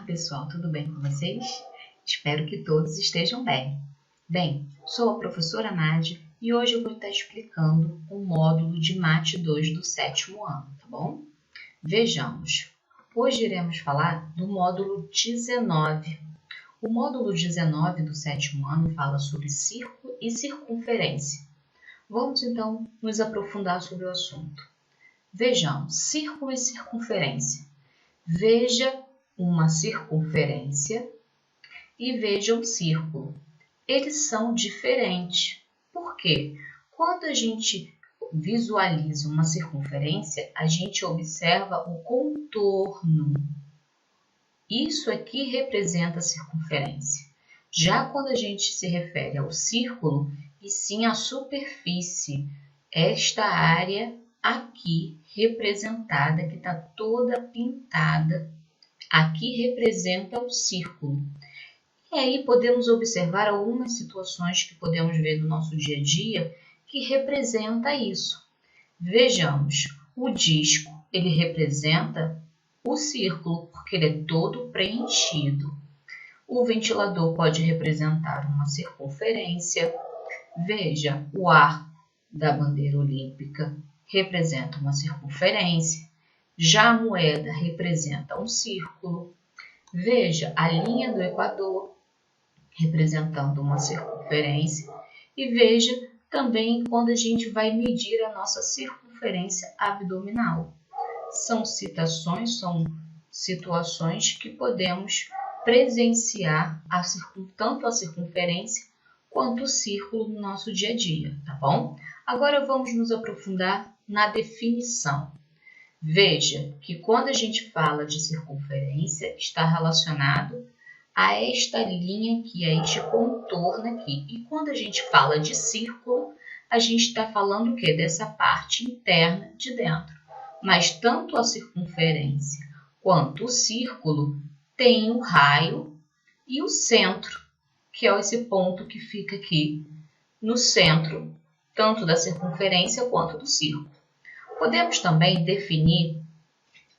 pessoal, tudo bem com vocês? Espero que todos estejam bem. Bem, sou a professora Nádia e hoje eu vou estar explicando o módulo de Mate 2 do 7º ano, tá bom? Vejamos, hoje iremos falar do módulo 19. O módulo 19 do 7º ano fala sobre círculo e circunferência. Vamos então nos aprofundar sobre o assunto. Vejamos, círculo e circunferência. Veja uma circunferência e veja um círculo. Eles são diferentes. Por quê? Quando a gente visualiza uma circunferência, a gente observa o contorno. Isso aqui representa a circunferência. Já quando a gente se refere ao círculo, e sim a superfície, esta área aqui representada, que está toda pintada, aqui representa o círculo. E aí podemos observar algumas situações que podemos ver no nosso dia a dia que representa isso. Vejamos, o disco, ele representa o círculo, porque ele é todo preenchido. O ventilador pode representar uma circunferência. Veja, o arco da bandeira olímpica representa uma circunferência. Já a moeda representa um círculo. Veja a linha do Equador representando uma circunferência. E veja também quando a gente vai medir a nossa circunferência abdominal. São situações que podemos presenciar tanto a circunferência quanto o círculo no nosso dia a dia, tá bom? Agora vamos nos aprofundar na definição. Veja que quando a gente fala de circunferência, está relacionado a esta linha aqui, a este contorno aqui. E quando a gente fala de círculo, a gente está falando o quê? Dessa parte interna de dentro. Mas tanto a circunferência quanto o círculo tem o raio e o centro, que é esse ponto que fica aqui no centro, tanto da circunferência quanto do círculo. Podemos também definir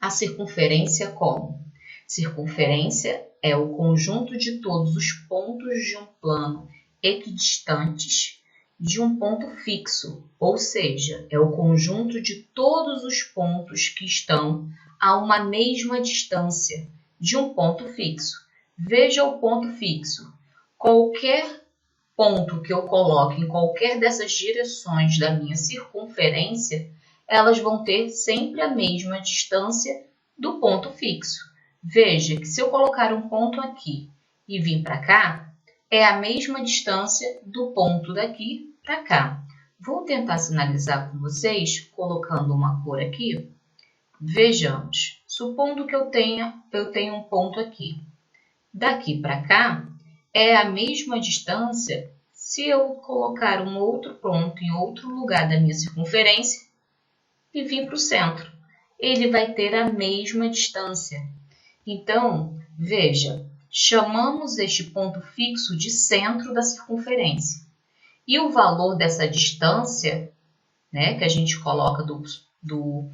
a circunferência como: circunferência é o conjunto de todos os pontos de um plano equidistantes de um ponto fixo, ou seja, é o conjunto de todos os pontos que estão a uma mesma distância de um ponto fixo. Veja o ponto fixo. Qualquer ponto que eu coloque em qualquer dessas direções da minha circunferência, elas vão ter sempre a mesma distância do ponto fixo. Veja que se eu colocar um ponto aqui e vir para cá, é a mesma distância do ponto daqui para cá. Vou tentar sinalizar com vocês, colocando uma cor aqui. Vejamos, supondo que eu tenha um ponto aqui. Daqui para cá, é a mesma distância se eu colocar um outro ponto em outro lugar da minha circunferência e vir para o centro. Ele vai ter a mesma distância. Então, veja, chamamos este ponto fixo de centro da circunferência. E o valor dessa distância, né, que a gente coloca do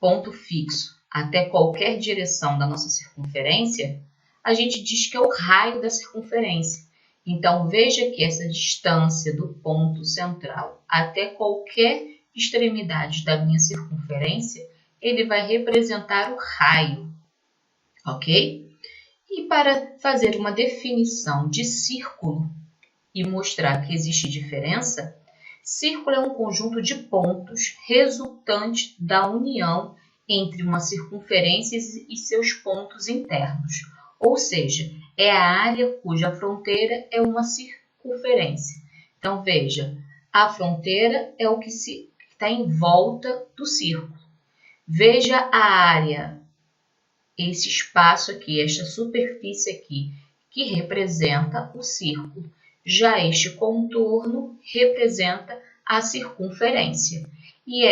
ponto fixo até qualquer direção da nossa circunferência, a gente diz que é o raio da circunferência. Então, veja que essa distância do ponto central até qualquer extremidade da minha circunferência, ele vai representar o raio, ok? E para fazer uma definição de círculo e mostrar que existe diferença, círculo é um conjunto de pontos resultante da união entre uma circunferência e seus pontos internos. Ou seja, é a área cuja fronteira é uma circunferência. Então, veja, a fronteira é o que está em volta do círculo. Veja a área, esse espaço aqui, esta superfície aqui, que representa o círculo. Já este contorno representa a circunferência. E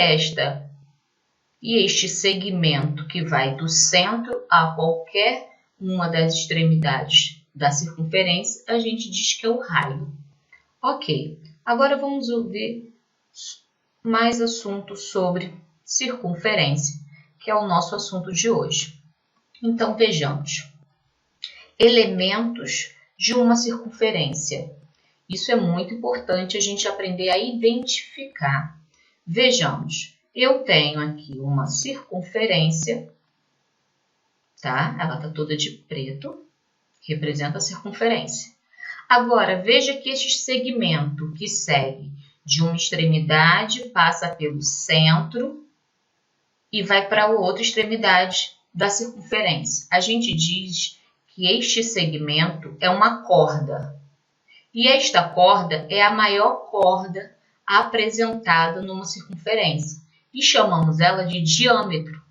este segmento que vai do centro a qualquer uma das extremidades da circunferência, a gente diz que é o raio. Ok, agora vamos ver mais assuntos sobre circunferência, que é o nosso assunto de hoje. Então, vejamos. elementos de uma circunferência. Isso é muito importante a gente aprender a identificar. Vejamos, eu tenho aqui uma circunferência, tá? Ela está toda de preto, representa a circunferência. Agora, veja que este segmento que segue de uma extremidade passa pelo centro e vai para a outra extremidade da circunferência. A gente diz que este segmento é uma corda. E esta corda é a maior corda apresentada numa circunferência. E chamamos ela de diâmetro.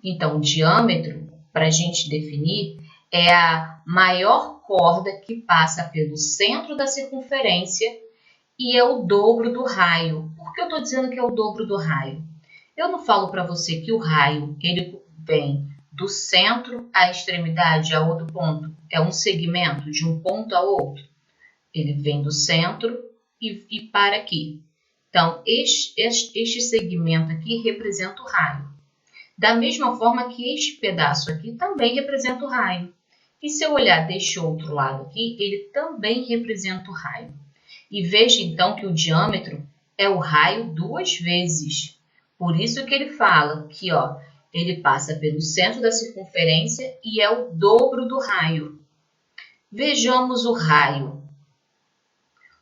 Então, o diâmetro, para a gente definir, é a maior corda que passa pelo centro da circunferência e é o dobro do raio. Por que eu estou dizendo que é o dobro do raio? Eu não falo para você que o raio ele vem do centro à extremidade, a outro ponto. É um segmento de um ponto a outro. Ele vem do centro e para aqui. Então, este segmento aqui representa o raio. Da mesma forma que este pedaço aqui também representa o raio. E se eu olhar deste outro lado aqui, ele também representa o raio. E veja então que o diâmetro é o raio 2 vezes. Por isso que ele fala que ele passa pelo centro da circunferência e é o dobro do raio. Vejamos o raio.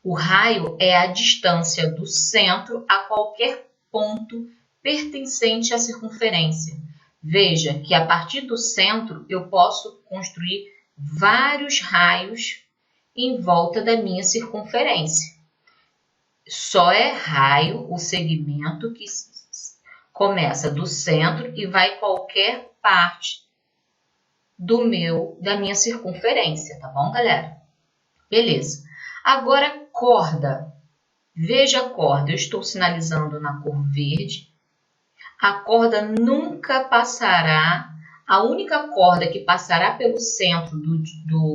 O raio é a distância do centro a qualquer ponto pertencente à circunferência. Veja que a partir do centro eu posso construir vários raios em volta da minha circunferência. Só é raio o segmento que começa do centro e vai qualquer parte da minha circunferência, tá bom, galera? Beleza. Agora, corda. Veja a corda. Eu estou sinalizando na cor verde. A corda nunca passará. A única corda que passará pelo centro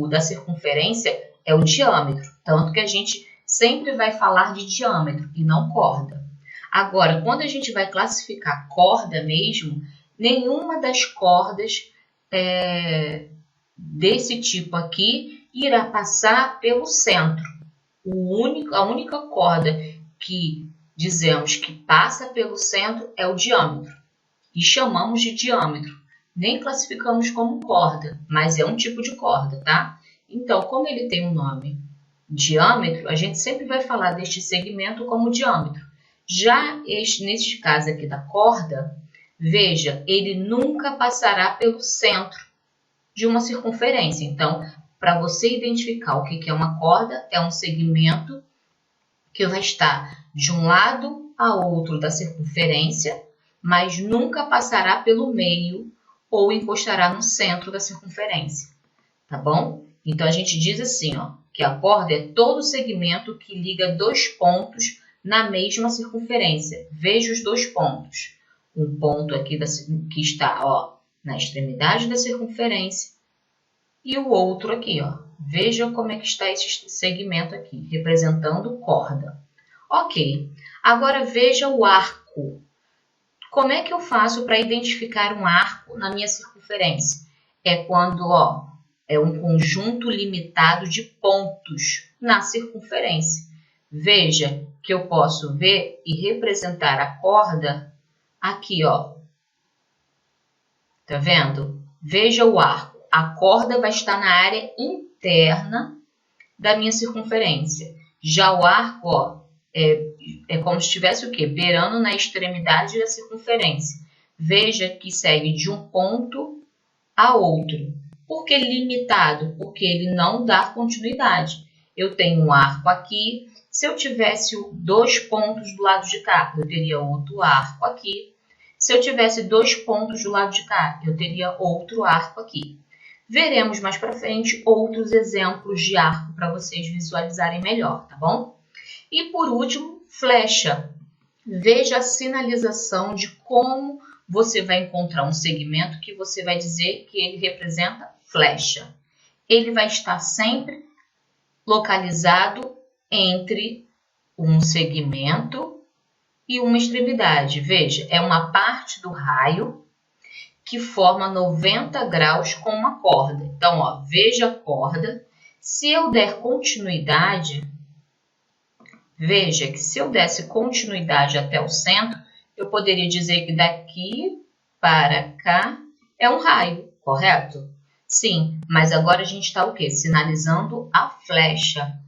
da circunferência é o diâmetro. Tanto que a gente sempre vai falar de diâmetro e não corda. Agora, quando a gente vai classificar corda mesmo, nenhuma das cordas desse tipo aqui irá passar pelo centro. A única corda que dizemos que passa pelo centro é o diâmetro. E chamamos de diâmetro. Nem classificamos como corda, mas é um tipo de corda, tá? Então, como ele tem um nome diâmetro, a gente sempre vai falar deste segmento como diâmetro. Já neste caso aqui da corda, veja, ele nunca passará pelo centro de uma circunferência. Então, para você identificar o que é uma corda, é um segmento que vai estar de um lado a outro da circunferência, mas nunca passará pelo meio ou encostará no centro da circunferência, tá bom? Então, a gente diz assim, que a corda é todo segmento que liga dois pontos na mesma circunferência. Veja os dois pontos. Um ponto aqui que está na extremidade da circunferência e o outro aqui. Veja como é que está esse segmento aqui, representando corda. Ok, agora veja o arco. Como é que eu faço para identificar um arco na minha circunferência? É quando é um conjunto limitado de pontos na circunferência. Veja que eu posso ver e representar a corda aqui, Tá vendo? Veja o arco. A corda vai estar na área interna da minha circunferência. Já o arco, é como se estivesse o quê? Beirando na extremidade da circunferência. Veja que segue de um ponto a outro. Por que limitado? Porque ele não dá continuidade. Eu tenho um arco aqui. Se eu tivesse 2 pontos do lado de cá, eu teria outro arco aqui. Se eu tivesse 2 pontos do lado de cá, eu teria outro arco aqui. Veremos mais para frente outros exemplos de arco para vocês visualizarem melhor, tá bom? E por último, flecha. Veja a sinalização de como você vai encontrar um segmento que você vai dizer que ele representa flecha. Ele vai estar sempre localizado entre um segmento e uma extremidade. Veja, é uma parte do raio que forma 90 graus com uma corda. Então, ó, veja a corda. Se eu der continuidade, veja que se eu desse continuidade até o centro, eu poderia dizer que daqui para cá é um raio, correto? Sim, mas agora a gente está o quê? Sinalizando a flecha.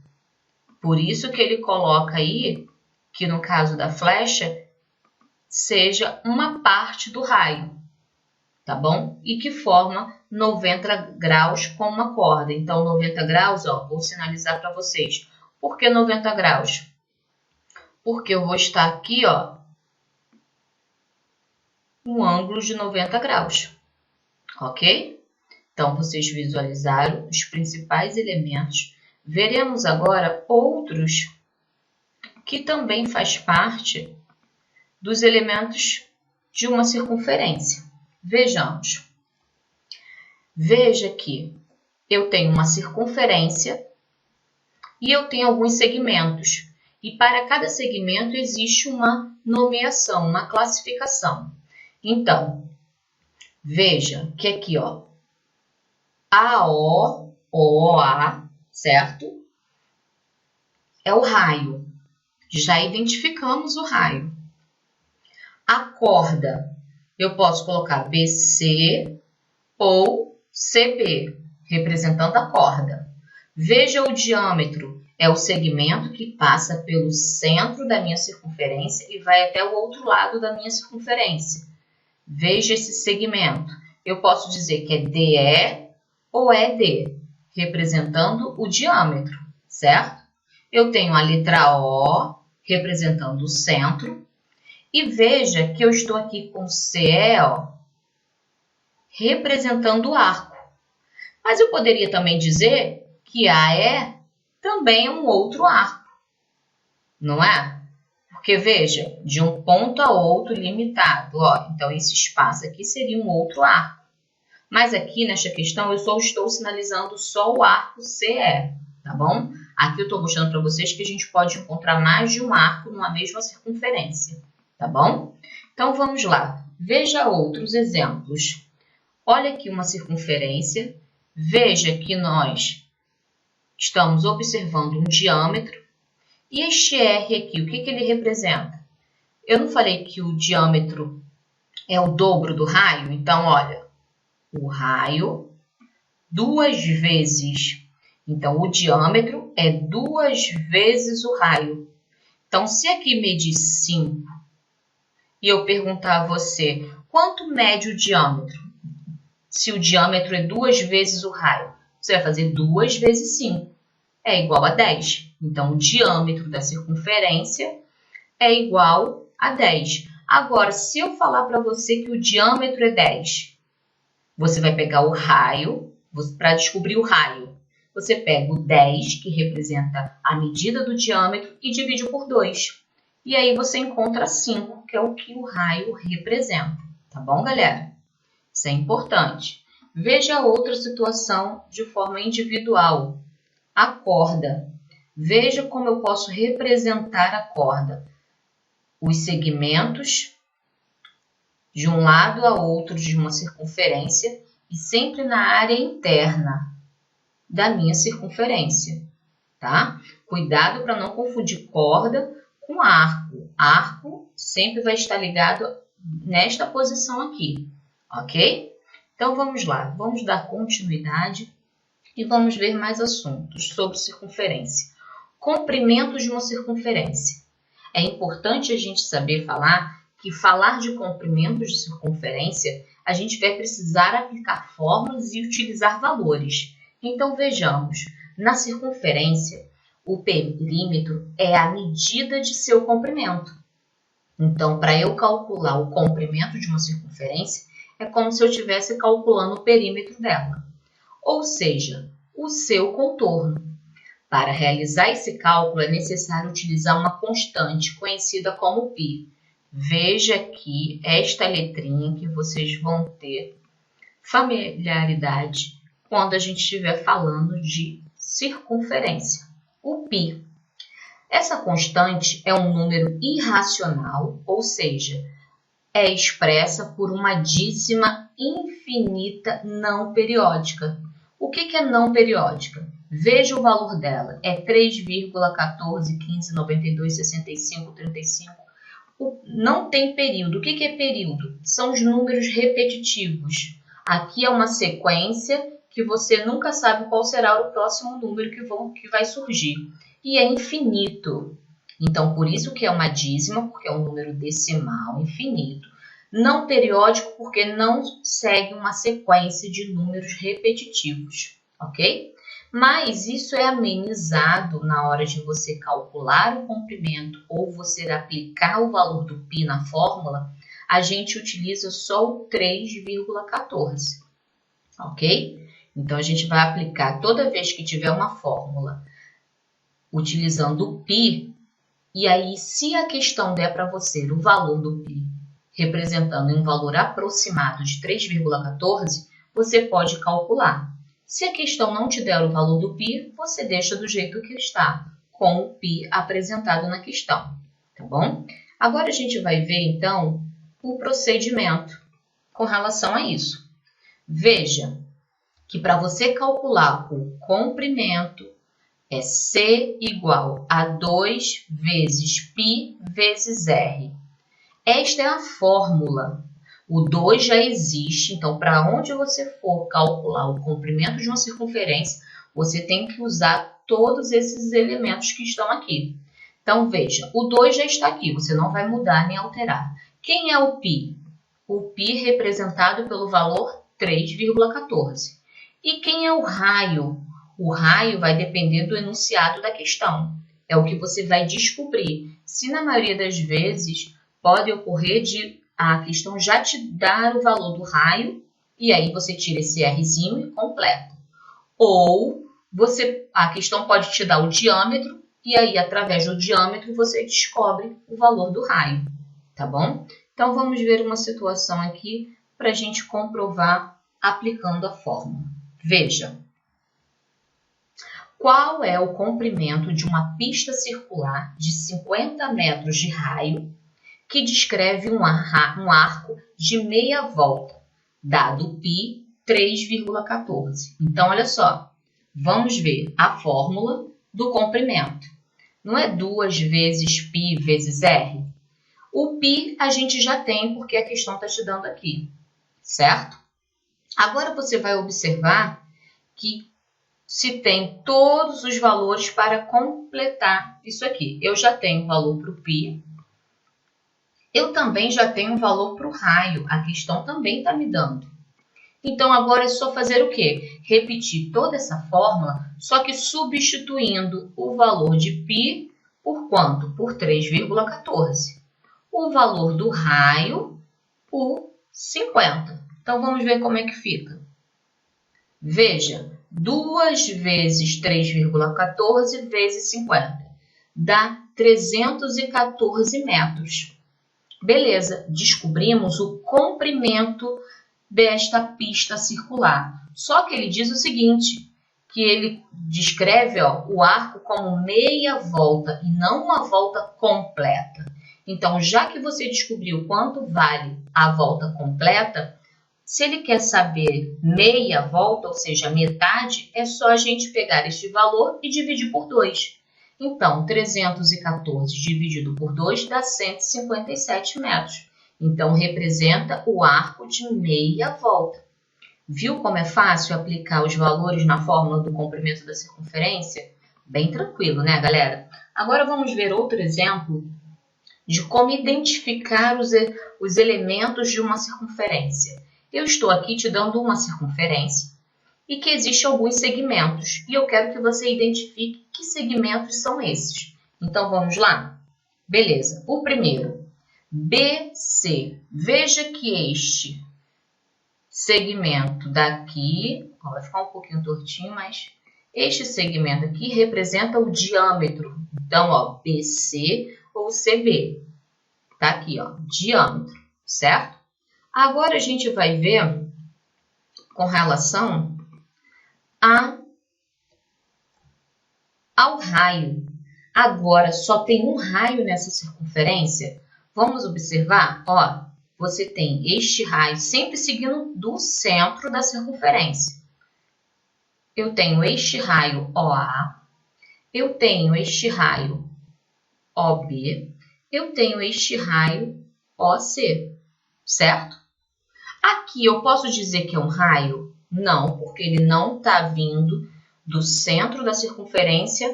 Por isso que ele coloca aí, que no caso da flecha, seja uma parte do raio, tá bom? E que forma 90 graus com uma corda. Então, 90 graus, ó, vou sinalizar para vocês. Por que 90 graus? Porque eu vou estar aqui, ó, um ângulo de 90 graus, ok? Então, vocês visualizaram os principais elementos. Veremos agora outros que também faz parte dos elementos de uma circunferência. Vejamos. Veja que eu tenho uma circunferência e eu tenho alguns segmentos. E para cada segmento existe uma nomeação, uma classificação. Então, veja que aqui, ó, AO, OA, certo? É o raio. Já identificamos o raio. A corda, eu posso colocar BC ou CB, representando a corda. Veja o diâmetro, é o segmento que passa pelo centro da minha circunferência e vai até o outro lado da minha circunferência. Veja esse segmento. Eu posso dizer que é DE ou ED, representando o diâmetro, certo? Eu tenho a letra O, representando o centro. E veja que eu estou aqui com CE, ó, representando o arco. Mas eu poderia também dizer que AE também é um outro arco, não é? Porque, veja, de um ponto a outro limitado, ó, então esse espaço aqui seria um outro arco. Mas aqui, nesta questão, eu só estou sinalizando só o arco CE, tá bom? Aqui eu estou mostrando para vocês que a gente pode encontrar mais de um arco numa mesma circunferência, tá bom? Então, vamos lá. Veja outros exemplos. Olha aqui uma circunferência. Veja que nós estamos observando um diâmetro. E este R aqui, o que ele representa? Eu não falei que o diâmetro é o dobro do raio? Então, olha, o raio, 2 vezes. Então, o diâmetro é 2 vezes o raio. Então, se aqui medir 5 e eu perguntar a você, quanto mede o diâmetro? Se o diâmetro é 2 vezes o raio, você vai fazer 2 vezes 5. É igual a 10. Então, o diâmetro da circunferência é igual a 10. Agora, se eu falar para você que o diâmetro é 10, você vai pegar o raio, para descobrir o raio. Você pega o 10, que representa a medida do diâmetro, e divide por 2. E aí você encontra 5, que é o que o raio representa. Tá bom, galera? Isso é importante. Veja outra situação de forma individual. A corda. Veja como eu posso representar a corda. Os segmentos de um lado a outro de uma circunferência e sempre na área interna da minha circunferência, tá? Cuidado para não confundir corda com arco. Arco sempre vai estar ligado nesta posição aqui, ok? Então, vamos lá. Vamos dar continuidade e vamos ver mais assuntos sobre circunferência. Comprimento de uma circunferência. É importante a gente saber falar de comprimentos de circunferência, a gente vai precisar aplicar fórmulas e utilizar valores. Então, vejamos. Na circunferência, o perímetro é a medida de seu comprimento. Então, para eu calcular o comprimento de uma circunferência, é como se eu estivesse calculando o perímetro dela, ou seja, o seu contorno. Para realizar esse cálculo, é necessário utilizar uma constante conhecida como π. Veja aqui esta letrinha que vocês vão ter familiaridade quando a gente estiver falando de circunferência, o π. Essa constante é um número irracional, ou seja, é expressa por uma dízima infinita não periódica. O que é não periódica? Veja o valor dela. É 3,14, 15, 92, 65, 35. Não tem período. O que é período? São os números repetitivos. Aqui é uma sequência que você nunca sabe qual será o próximo número que vai surgir. E é infinito. Então, por isso que é uma dízima, porque é um número decimal infinito. Não periódico, porque não segue uma sequência de números repetitivos, ok? Mas isso é amenizado na hora de você calcular o comprimento ou você aplicar o valor do π na fórmula, a gente utiliza só o 3,14, ok? Então, a gente vai aplicar toda vez que tiver uma fórmula utilizando o π, e aí se a questão der para você o valor do π representando um valor aproximado de 3,14, você pode calcular. Se a questão não te der o valor do π, você deixa do jeito que está, com o π apresentado na questão, tá bom? Agora a gente vai ver, então, o procedimento com relação a isso. Veja que para você calcular o comprimento é C igual a 2 vezes π vezes R. Esta é a fórmula. O 2 já existe, então para onde você for calcular o comprimento de uma circunferência, você tem que usar todos esses elementos que estão aqui. Então veja, o 2 já está aqui, você não vai mudar nem alterar. Quem é o π? O π representado pelo valor 3,14. E quem é o raio? O raio vai depender do enunciado da questão. É o que você vai descobrir. Se na maioria das vezes pode ocorrer de a questão já te dar o valor do raio, e aí você tira esse Rzinho e completa. Ou a questão pode te dar o diâmetro, e aí através do diâmetro você descobre o valor do raio, tá bom? Então vamos ver uma situação aqui para a gente comprovar aplicando a fórmula. Veja, qual é o comprimento de uma pista circular de 50 metros de raio que descreve um arco de meia volta, dado π 3,14. Então, olha só, vamos ver a fórmula do comprimento. Não é 2 vezes π vezes R? O π a gente já tem porque a questão está te dando aqui, certo? Agora você vai observar que se tem todos os valores para completar isso aqui. Eu já tenho o valor para o π. Eu também já tenho um valor para o raio, a questão também está me dando. Então, agora é só fazer o quê? Repetir toda essa fórmula, só que substituindo o valor de π por quanto? Por 3,14. O valor do raio por 50. Então, vamos ver como é que fica. Veja, 2 vezes 3,14 vezes 50 dá 314 metros. Beleza, descobrimos o comprimento desta pista circular. Só que ele diz o seguinte, que ele descreve o arco como meia volta e não uma volta completa. Então, já que você descobriu quanto vale a volta completa, se ele quer saber meia volta, ou seja, metade, é só a gente pegar este valor e dividir por 2. Então, 314 dividido por 2 dá 157 metros. Então, representa o arco de meia volta. Viu como é fácil aplicar os valores na fórmula do comprimento da circunferência? Bem tranquilo, né, galera? Agora vamos ver outro exemplo de como identificar os elementos de uma circunferência. Eu estou aqui te dando uma circunferência e que existem alguns segmentos. E eu quero que você identifique que segmentos são esses. Então, vamos lá? Beleza. O primeiro, BC. Veja que este segmento daqui, vai ficar um pouquinho tortinho, mas este segmento aqui representa o diâmetro. Então, BC ou CB. Tá aqui, diâmetro, certo? Agora, a gente vai ver com relação ao raio. Agora, só tem um raio nessa circunferência. Vamos observar, você tem este raio sempre seguindo do centro da circunferência. Eu tenho este raio OA, eu tenho este raio OB, eu tenho este raio OC, certo? Aqui eu posso dizer que é um raio? Não, porque ele não está vindo do centro da circunferência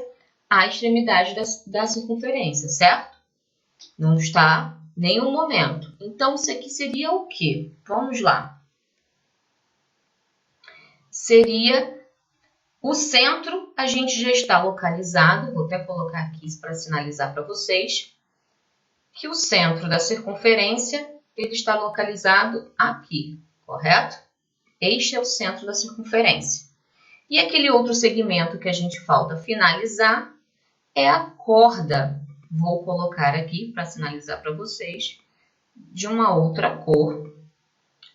à extremidade da circunferência, certo? Não está em nenhum momento. Então, isso aqui seria o quê? Vamos lá. Seria o centro, a gente já está localizado, vou até colocar aqui para sinalizar para vocês, que o centro da circunferência ele está localizado aqui, correto? Este é o centro da circunferência. E aquele outro segmento que a gente falta finalizar é a corda. Vou colocar aqui para sinalizar para vocês de uma outra cor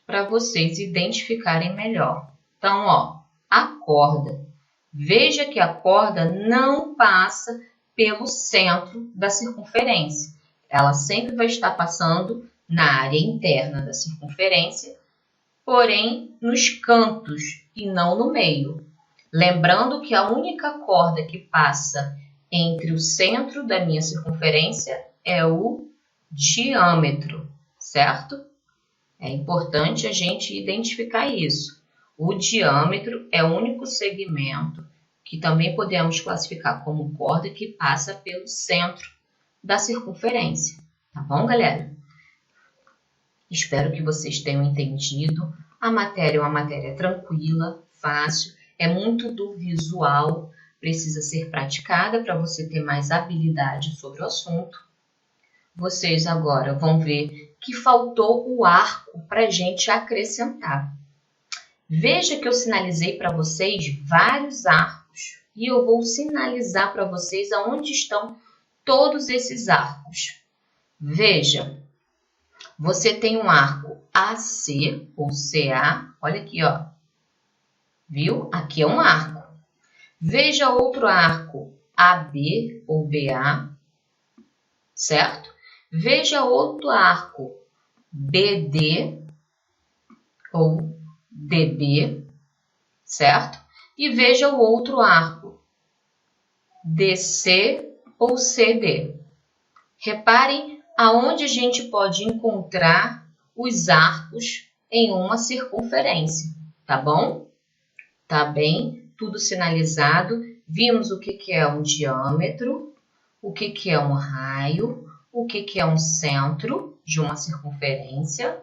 para vocês identificarem melhor. Então, ó, a corda. Veja que a corda não passa pelo centro da circunferência. Ela sempre vai estar passando na área interna da circunferência, porém nos cantos e não no meio. Lembrando que a única corda que passa entre o centro da minha circunferência é o diâmetro, certo? É importante a gente identificar isso. O diâmetro é o único segmento que também podemos classificar como corda que passa pelo centro da circunferência. Tá bom, galera? Espero que vocês tenham entendido. A matéria é uma matéria tranquila, fácil, é muito do visual, precisa ser praticada para você ter mais habilidade sobre o assunto. Vocês agora vão ver que faltou o arco para a gente acrescentar. Veja que eu sinalizei para vocês vários arcos e eu vou sinalizar para vocês aonde estão todos esses arcos. Veja, você tem um arco AC ou CA, olha aqui, ó. Viu? Aqui é um arco. Veja outro arco AB ou BA, certo? Veja outro arco BD ou DB, certo? E veja o outro arco DC ou CD. Reparem aonde a gente pode encontrar os arcos em uma circunferência, tá bom? Tá bem? Tudo sinalizado. Vimos o que é um diâmetro, o que é um raio, o que é um centro de uma circunferência,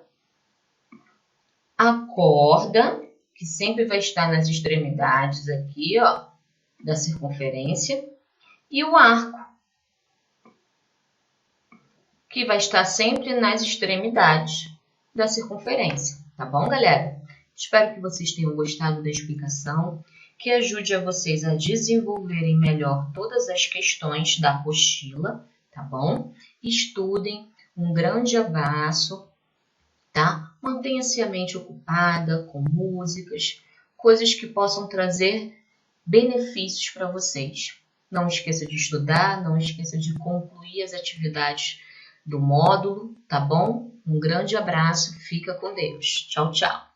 a corda, que sempre vai estar nas extremidades aqui, ó, da circunferência, e o arco, que vai estar sempre nas extremidades da circunferência. Tá bom, galera? Espero que vocês tenham gostado da explicação, que ajude a vocês a desenvolverem melhor todas as questões da apostila, tá bom? Estudem, um grande abraço, tá? Mantenha-se a mente ocupada com músicas, coisas que possam trazer benefícios para vocês. Não esqueça de estudar, não esqueça de concluir as atividades do módulo, tá bom? Um grande abraço, fica com Deus. Tchau, tchau.